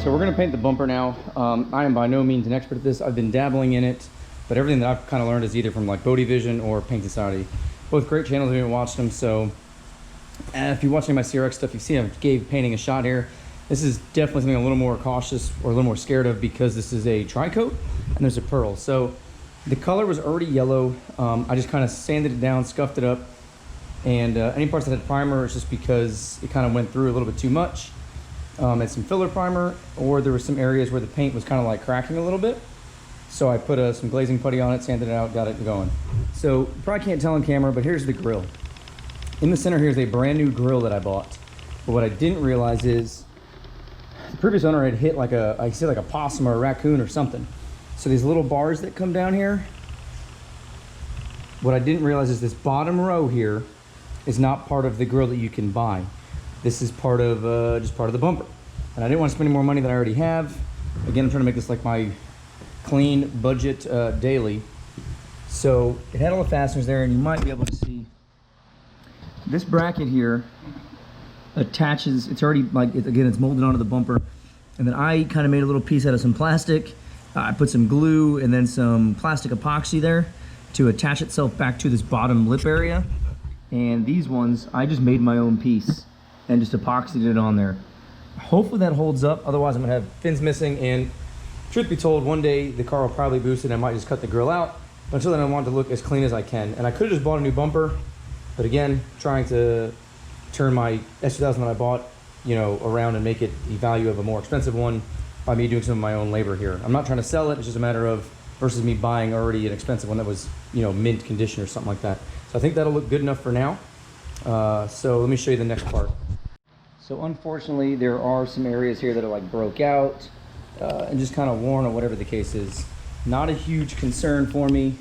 So we're gonna paint the bumper now. I am by no means an expert at this. I've been dabbling in it, but everything that I've kind of learned is either from like Bodie Vision or Paint Society. Both great channels if you haven't watched them. So if you're watching my CRX stuff, you see I gave painting a shot here. This is definitely something I'm a little more cautious or a little more scared of because this is a tri-coat and there's a pearl. So the color was already yellow. I just kind of sanded it down, scuffed it up, and any parts that had primer is just because it kind of went through a little bit too much. And some filler primer, or there were some areas where the paint was kind of like cracking a little bit. So I put some glazing putty on it, sanded it out, got it going. So you probably can't tell on camera, but here's the grill. In the center here is a brand new grill that I bought. But what I didn't realize is the previous owner had hit like I said like a possum or a raccoon or something. So these little bars that come down here, what I didn't realize is this bottom row here is not part of the grill that you can buy. This is part of just part of the bumper. And I didn't want to spend any more money than I already have. Again, I'm trying to make this like my clean budget daily. So it had all the fasteners there, and you might be able to see this bracket here attaches. It's already like, again, it's molded onto the bumper. And then I kind of made a little piece out of some plastic. I put some glue and then some plastic epoxy there to attach itself back to this bottom lip area. And these ones, I just made my own piece and just epoxied it on there. Hopefully that holds up, otherwise I'm gonna have fins missing, and truth be told, one day the car will probably boost it and I might just cut the grill out. But until then I want it to look as clean as I can. And I could have just bought a new bumper, but again, trying to turn my S2000 that I bought, you know, around and make it the value of a more expensive one by me doing some of my own labor here. I'm not trying to sell it, it's just a matter of versus me buying already an expensive one that was, you know, mint condition or something like that. So I think that'll look good enough for now. So let me show you the next part. So unfortunately, there are some areas here that are like broke out and just kind of worn or whatever the case is. Not a huge concern for me.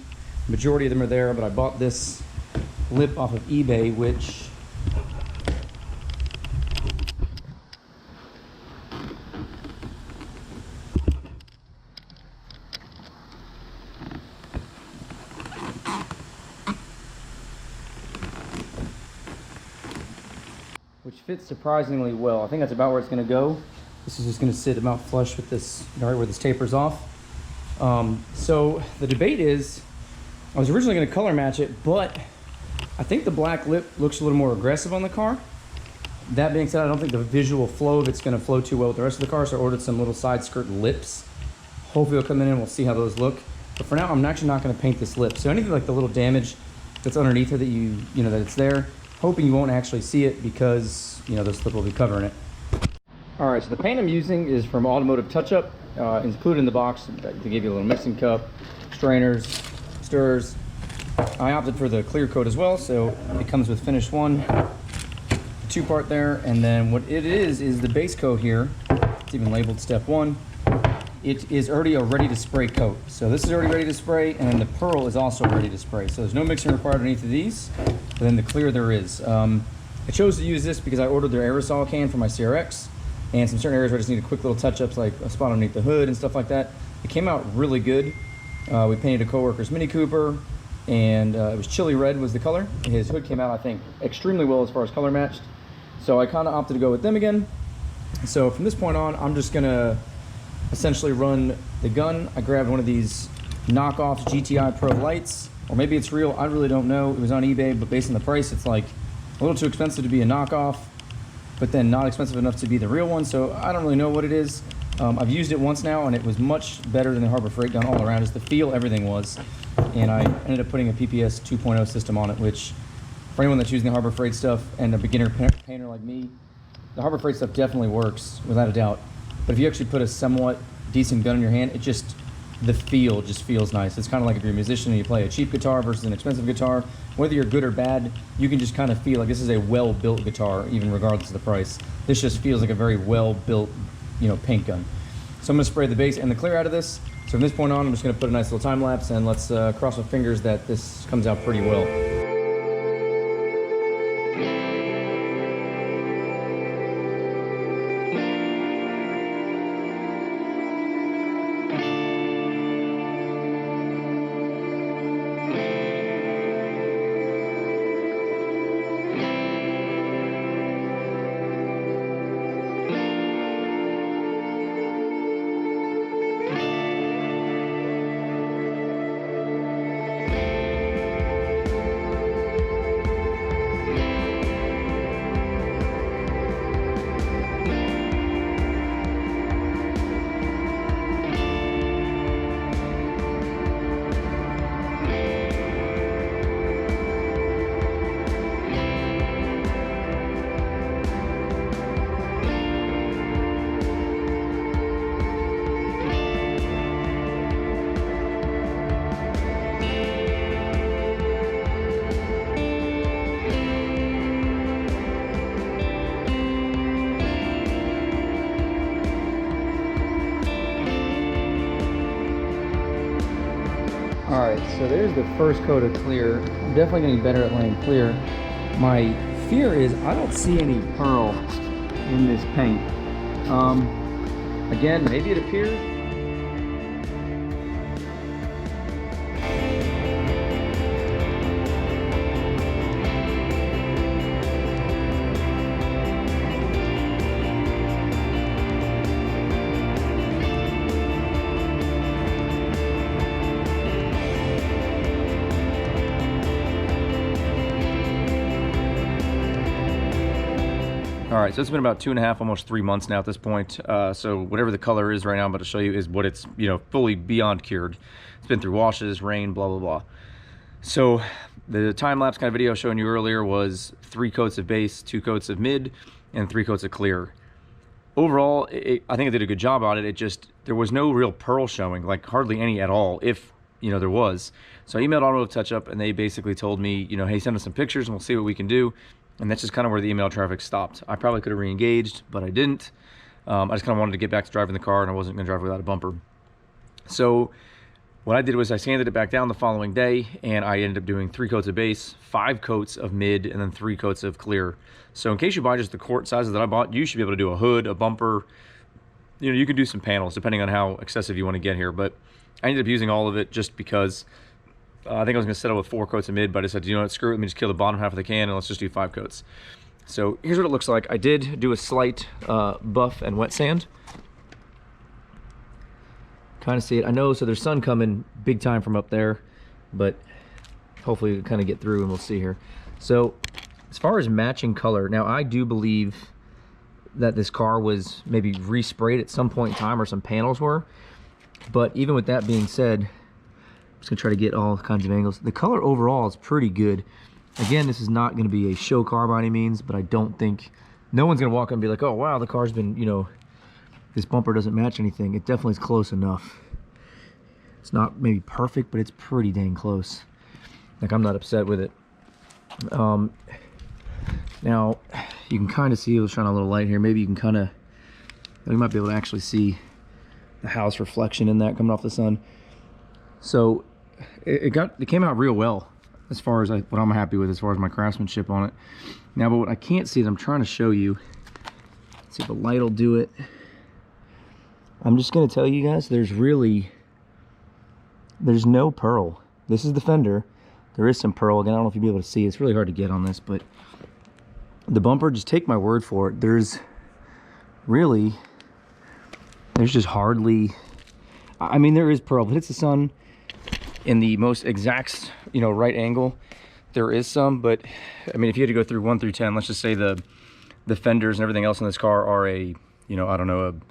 Majority of them are there, but I bought this lip off of eBay, which fits surprisingly well. I think that's about where it's going to go. This is just going to sit about flush with this, right where this tapers off. So the debate is, I was originally going to color match it, but I think the black lip looks a little more aggressive on the car. That being said, I don't think the visual flow of it's going to flow too well with the rest of the car, so I ordered some little side skirt lips. Hopefully they'll come in and we'll see how those look. But for now, I'm actually not going to paint this lip. So anything like the little damage that's underneath it that you know that it's there, hoping you won't actually see it because, you know, this lip will be covering it. All right, so the paint I'm using is from Automotive Touchup. Included in the box, they give you a little mixing cup, strainers, stirrers. I opted for the clear coat as well, so it comes with finished one, two-part there, and then what it is the base coat here. It's even labeled step 1. It is already a ready-to-spray coat. So this is already ready to spray, and then the pearl is also ready to spray. So there's no mixing required underneath of these, but then the clear there is. I chose to use this because I ordered their aerosol can for my CRX, and some certain areas where I just need quick little touch-ups, like a spot underneath the hood and stuff like that. It came out really good. We painted a coworker's Mini Cooper, and it was chili red was the color. His hood came out, I think, extremely well as far as color matched. So I kind of opted to go with them again. So from this point on, I'm just gonna essentially run the gun. I grabbed one of these knockoff GTI Pro lights, or maybe it's real, I really don't know. It was on eBay, but based on the price, it's like a little too expensive to be a knockoff, but then not expensive enough to be the real one, so I don't really know what it is. I've used it once now, and it was much better than the Harbor Freight gun all around. Just the feel, everything was. And I ended up putting a PPS 2.0 system on it, which for anyone that's using the Harbor Freight stuff and a beginner painter like me, the Harbor Freight stuff definitely works, without a doubt. But if you actually put a somewhat decent gun in your hand, it just, the feel just feels nice. It's kind of like if you're a musician and you play a cheap guitar versus an expensive guitar, whether you're good or bad, you can just kind of feel like this is a well-built guitar, even regardless of the price. This just feels like a very well-built, you know, paint gun. So I'm gonna spray the base and the clear out of this. So from this point on, I'm just gonna put a nice little time lapse, and let's cross our fingers that this comes out pretty well. so there's the first coat of clear. I'm definitely getting better at laying clear. My fear is I don't see any pearl in this paint. Again, maybe it appears. All right, so it's been about 2.5, almost 3 months now at this point. So whatever the color is right now, I'm about to show you is what it's, fully beyond cured. It's been through washes, rain, blah, blah, blah. So the time-lapse kind of video showing you earlier was 3 coats of base, 2 coats of mid, and 3 coats of clear. Overall, I think I did a good job on it. There was no real pearl showing, like hardly any at all, if, there was. So I emailed Automotive Touchup, and they basically told me, hey, send us some pictures, and we'll see what we can do. And that's just kind of where the email traffic stopped. I probably could have re-engaged, but I didn't. I just kind of wanted to get back to driving the car, and I wasn't going to drive without a bumper. So what I did was I sanded it back down the following day, and I ended up doing 3 coats of base, 5 coats of mid, and then 3 coats of clear. So in case you buy just the quart sizes that I bought, you should be able to do a hood, a bumper. You can do some panels depending on how excessive you want to get here. But I ended up using all of it just because I think I was going to settle with 4 coats of mid, but I said, you know what, screw it, let me just kill the bottom half of the can and let's just do 5 coats. So here's what it looks like. I did do a slight buff and wet sand. Kind of see it. I know, so there's sun coming big time from up there, but hopefully we'll kind of get through and we'll see here. So as far as matching color, now I do believe that this car was maybe resprayed at some point in time, or some panels were. But even with that being said, just gonna try to get all kinds of angles. The color overall is pretty good. Again, this is not gonna be a show car by any means, but I don't think, no one's gonna walk up and be like, oh wow, the car's been, this bumper doesn't match anything. It definitely is close enough. It's not maybe perfect, but it's pretty dang close. Like, I'm not upset with it. Now, you can kind of see, I was trying a little light here. Maybe you can kind of, we might be able to actually see the house reflection in that coming off the sun. So it came out real well as far as what I'm happy with as far as my craftsmanship on it. Now, but what I can't see that I'm trying to show you, let's see if the light will do it. I'm just going to tell you guys, there's no pearl. This is the fender. There is some pearl. Again, I don't know if you'll be able to see. It's really hard to get on this, but the bumper, just take my word for it. There's just hardly, I mean, there is pearl. If it hits the sun in the most exact, right angle, there is some, but I mean, if you had to go through 1 through 10, let's just say the fenders and everything else in this car are I don't know,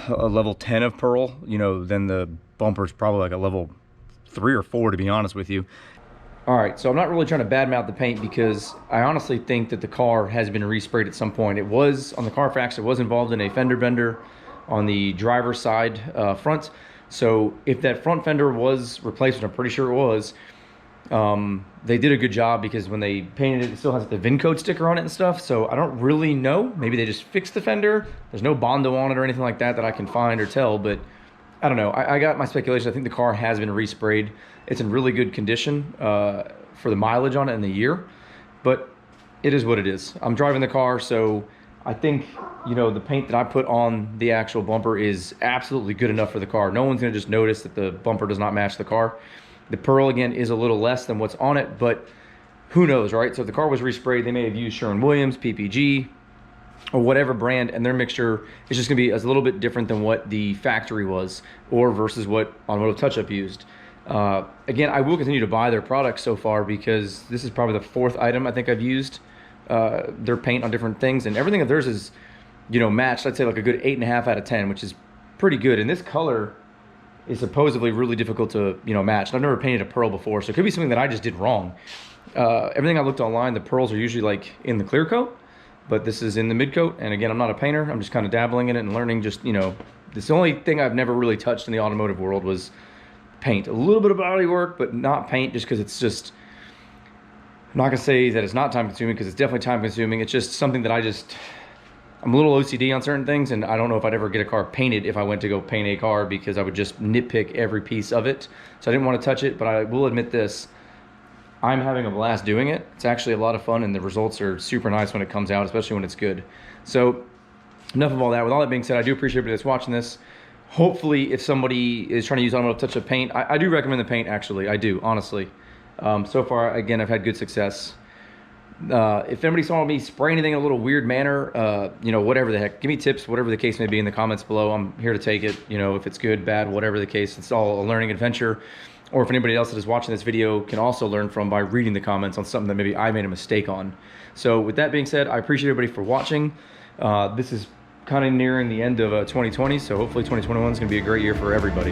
a level 10 of pearl, then the bumper's probably like a level 3 or 4, to be honest with you. All right, so I'm not really trying to badmouth the paint, because I honestly think that the car has been resprayed at some point. It was, on the Carfax, it was involved in a fender bender on the driver's side front. So if that front fender was replaced, which I'm pretty sure it was, they did a good job, because when they painted it, it still has the VIN code sticker on it and stuff. So I don't really know. Maybe they just fixed the fender. There's no Bondo on it or anything like that I can find or tell, but I don't know. I got my speculation. I think the car has been resprayed. It's in really good condition for the mileage on it and the year, but it is what it is. I'm driving the car, so I think, the paint that I put on the actual bumper is absolutely good enough for the car. No one's gonna just notice that the bumper does not match the car. The pearl, again, is a little less than what's on it, but who knows, right? So if the car was resprayed, they may have used Sherwin-Williams, PPG, or whatever brand, and their mixture is just gonna be a little bit different than what the factory was, or versus what Automotive Touchup used. Again, I will continue to buy their products so far, because this is probably the 4th item I think I've used their paint on different things, and everything of theirs is, matched. I'd say like a good 8.5 out of 10, which is pretty good. And this color is supposedly really difficult to, match. And I've never painted a pearl before, so it could be something that I just did wrong. Everything I looked online, the pearls are usually like in the clear coat, but this is in the mid coat. And again, I'm not a painter. I'm just kind of dabbling in it and learning. Just, this the only thing I've never really touched in the automotive world was paint. A little bit of body work, but not paint, just because it's just, I'm not gonna say that it's not time consuming, because it's definitely time consuming. It's just something that I'm a little OCD on certain things, and I don't know if I'd ever get a car painted if I went to go paint a car, because I would just nitpick every piece of it. So I didn't want to touch it, but I will admit this. I'm having a blast doing it. It's actually a lot of fun, and the results are super nice when it comes out, especially when it's good. So enough of all that. With all that being said, I do appreciate everybody that's watching this. Hopefully, if somebody is trying to use Automotive Touchup paint, I do recommend the paint, actually. I do, honestly. So far, again, I've had good success. If anybody saw me spray anything in a little weird manner, you know, whatever the heck, give me tips, whatever the case may be, in the comments below. I'm here to take it. You know, if it's good, bad, whatever the case, it's all a learning adventure. Or if anybody else that is watching this video can also learn from by reading the comments on something that maybe I made a mistake on. So with that being said, I appreciate everybody for watching. This is kind of nearing the end of 2020, so hopefully 2021 is going to be a great year for everybody.